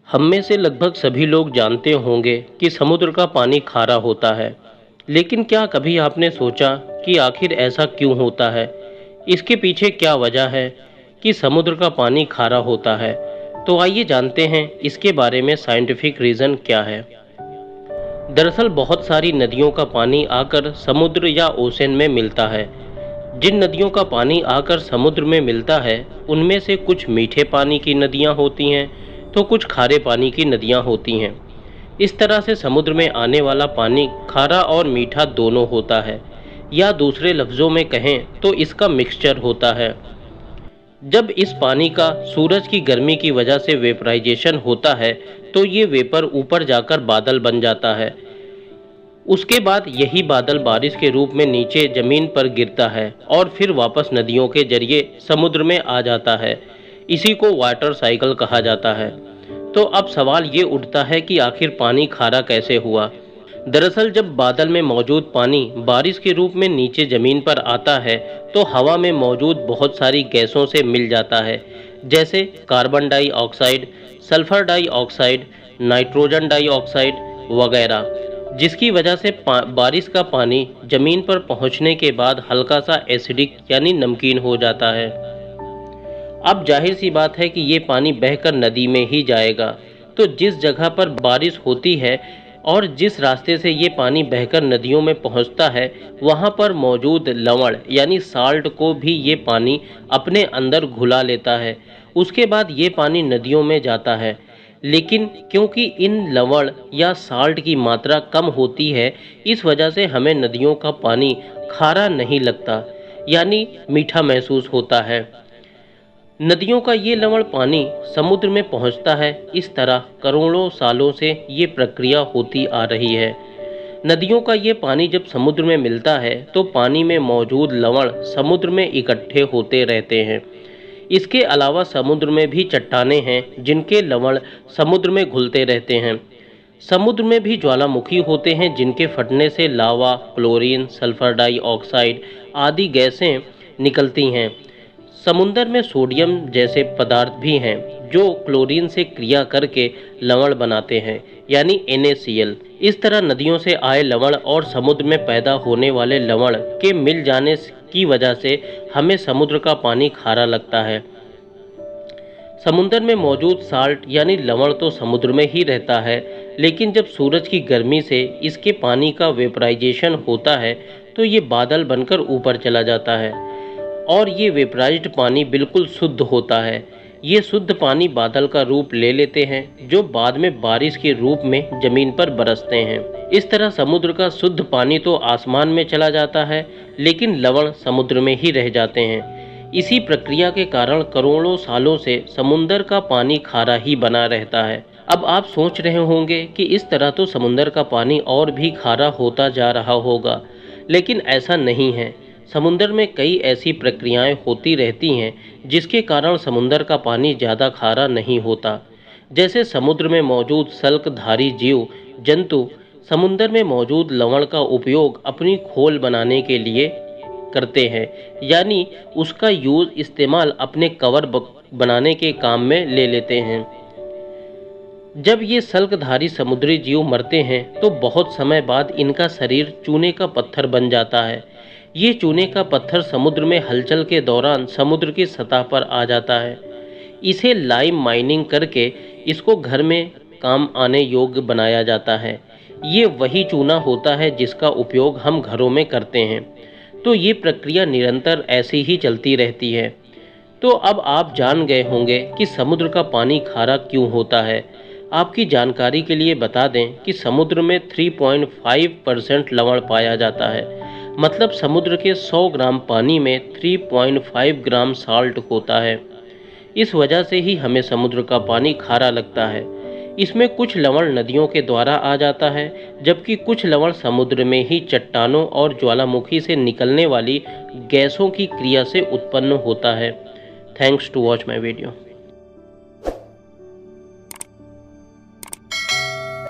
हम में से लगभग सभी लोग जानते होंगे कि समुद्र का पानी खारा होता है। लेकिन क्या कभी आपने सोचा कि आखिर ऐसा क्यों होता है? इसके पीछे क्या वजह है कि समुद्र का पानी खारा होता है? तो आइए जानते हैं इसके बारे में साइंटिफिक रीज़न क्या है। दरअसल बहुत सारी नदियों का पानी आकर समुद्र या ओशन में मिलता है। जिन नदियों का पानी आकर समुद्र में मिलता है, उनमें से कुछ मीठे पानी की नदियाँ होती हैं, तो कुछ खारे पानी की नदियाँ होती हैं। इस तरह से समुद्र में आने वाला पानी खारा और मीठा दोनों होता है, या दूसरे लफ्ज़ों में कहें तो इसका मिक्सचर होता है। जब इस पानी का सूरज की गर्मी की वजह से वेपराइजेशन होता है, तो ये वेपर ऊपर जाकर बादल बन जाता है। उसके बाद यही बादल बारिश के रूप में नीचे जमीन पर गिरता है और फिर वापस नदियों के जरिए समुद्र में आ जाता है। इसी को वाटर साइकिल कहा जाता है। तो अब सवाल ये उठता है कि आखिर पानी खारा कैसे हुआ? दरअसल जब बादल में मौजूद पानी बारिश के रूप में नीचे ज़मीन पर आता है, तो हवा में मौजूद बहुत सारी गैसों से मिल जाता है, जैसे carbon dioxide, sulphur dioxide, nitrogen dioxide वगैरह, जिसकी वजह से बारिश का पानी ज़मीन पर पहुंचने के बाद हल्का सा एसिडिक यानी नमकीन हो जाता है। अब जाहिर सी बात है कि ये पानी बहकर नदी में ही जाएगा। तो जिस जगह पर बारिश होती है और जिस रास्ते से ये पानी बहकर नदियों में पहुंचता है, वहाँ पर मौजूद लवण यानी साल्ट को भी ये पानी अपने अंदर घुला लेता है। उसके बाद ये पानी नदियों में जाता है। लेकिन क्योंकि इन लवण या साल्ट की मात्रा कम होती है, इस वजह से हमें नदियों का पानी खारा नहीं लगता, यानी मीठा महसूस होता है। नदियों का ये लवण पानी समुद्र में पहुंचता है। इस तरह करोड़ों सालों से ये प्रक्रिया होती आ रही है। नदियों का ये पानी जब समुद्र में मिलता है, तो पानी में मौजूद लवण समुद्र में इकट्ठे होते रहते हैं। इसके अलावा समुद्र में भी चट्टानें हैं जिनके लवण समुद्र में घुलते रहते हैं। समुद्र में भी ज्वालामुखी होते हैं जिनके फटने से लावा, क्लोरीन, सल्फर डाइऑक्साइड आदि गैसें निकलती हैं। समुद्र में सोडियम जैसे पदार्थ भी हैं जो क्लोरीन से क्रिया करके लवण बनाते हैं, यानी NaCl। इस तरह नदियों से आए लवण और समुद्र में पैदा होने वाले लवण के मिल जाने की वजह से हमें समुद्र का पानी खारा लगता है। समुद्र में मौजूद साल्ट यानी लवण तो समुद्र में ही रहता है, लेकिन जब सूरज की गर्मी से इसके पानी का वेपराइजेशन होता है, तो ये बादल बनकर ऊपर चला जाता है और ये वेपराइज्ड पानी बिल्कुल शुद्ध होता है। ये शुद्ध पानी बादल का रूप ले लेते हैं, जो बाद में बारिश के रूप में ज़मीन पर बरसते हैं। इस तरह समुद्र का शुद्ध पानी तो आसमान में चला जाता है, लेकिन लवण समुद्र में ही रह जाते हैं। इसी प्रक्रिया के कारण करोड़ों सालों से समुद्र का पानी खारा ही बना रहता है। अब आप सोच रहे होंगे कि इस तरह तो समुद्र का पानी और भी खारा होता जा रहा होगा, लेकिन ऐसा नहीं है। समुद्र में कई ऐसी प्रक्रियाएं होती रहती हैं जिसके कारण समुद्र का पानी ज़्यादा खारा नहीं होता। जैसे समुद्र में मौजूद सल्कधारी जीव जंतु समुद्र में मौजूद लवण का उपयोग अपनी खोल बनाने के लिए करते हैं, यानी उसका इस्तेमाल अपने कवर बनाने के काम में ले लेते हैं। जब ये सल्कधारी समुद्री जीव मरते हैं, तो बहुत समय बाद इनका शरीर चूने का पत्थर बन जाता है। ये चूने का पत्थर समुद्र में हलचल के दौरान समुद्र की सतह पर आ जाता है। इसे लाइम माइनिंग करके इसको घर में काम आने योग्य बनाया जाता है। ये वही चूना होता है जिसका उपयोग हम घरों में करते हैं। तो ये प्रक्रिया निरंतर ऐसी ही चलती रहती है। तो अब आप जान गए होंगे कि समुद्र का पानी खारा क्यों होता है। आपकी जानकारी के लिए बता दें कि समुद्र में 3.5% लवण पाया जाता है। मतलब समुद्र के 100 ग्राम पानी में 3.5 ग्राम साल्ट होता है। इस वजह से ही हमें समुद्र का पानी खारा लगता है। इसमें कुछ लवण नदियों के द्वारा आ जाता है, जबकि कुछ लवण समुद्र में ही चट्टानों और ज्वालामुखी से निकलने वाली गैसों की क्रिया से उत्पन्न होता है। Thanks to watch my video.